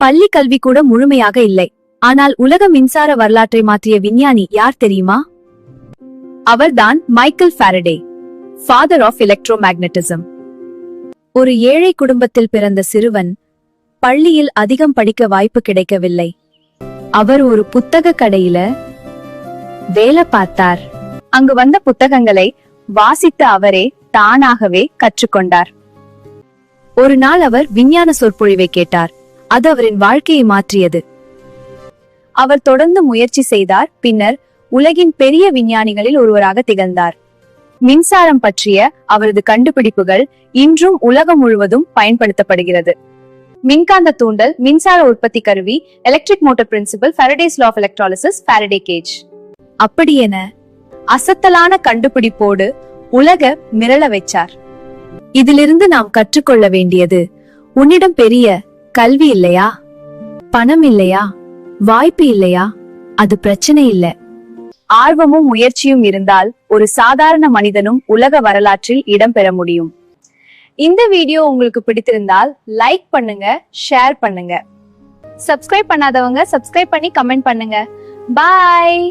பள்ளி கல்வி கூட முழுமையாக இல்லை. ஆனால் உலக மின்சார வரலாற்றை மாற்றிய விஞ்ஞானி யார் தெரியுமா? அவர்தான் மைக்கேல் ஃபாரடே, ஃபாதர் ஆஃப் எலக்ட்ரோமேக்னட்டிசம். ஒரு ஏழை குடும்பத்தில் பிறந்த சிறுவன் பள்ளியில் அதிகம் படிக்க வாய்ப்பு கிடைக்கவில்லை. அவர் ஒரு புத்தக கடையில வேலை பார்த்தார். அங்கு வந்த புத்தகங்களை வாசித்த அவரே தானாகவே கற்றுக்கொண்டார். ஒரு நாள் அவர் விஞ்ஞான சொற்பொழிவை கேட்டார். அது அவரின் வாழ்க்கையை மாற்றியது. அவர் தொடர்ந்து முயற்சி செய்தார். பின்னர் உலகின் பெரிய விஞ்ஞானிகளில் ஒருவராக திகழ்ந்தார். மின்சாரம் பற்றிய அவரது கண்டுபிடிப்புகள் இன்றும் உலகம் முழுவதும் பயன்படுத்தப்படுகிறது. மின்காந்த தூண்டல், மின்சார உற்பத்தி கருவி, electric motor principle, Faraday's law of electrolysis, Faraday cage. அப்படியென அசத்தலான கண்டுபிடிப்போடு உலக மிரள வைச்சார். இதிலிருந்து நாம் கற்றுக்கொள்ள வேண்டியது, உன்னிடம் பெரிய கல்வி இல்லையா, பணம் இல்லையா, வாய்ப்பு இல்லையா, அது பிரச்சனை இல்ல. ஆர்வமும் முயற்சியும் இருந்தால் ஒரு சாதாரண மனிதனும் உலக வரலாற்றில் இடம்பெற முடியும். இந்த வீடியோ உங்களுக்கு பிடித்திருந்தால் லைக் பண்ணுங்க, ஷேர் பண்ணுங்க. சப்ஸ்கிரைப் பண்ணாதவங்க சப்ஸ்கிரைப் பண்ணி கமெண்ட் பண்ணுங்க. பாய்.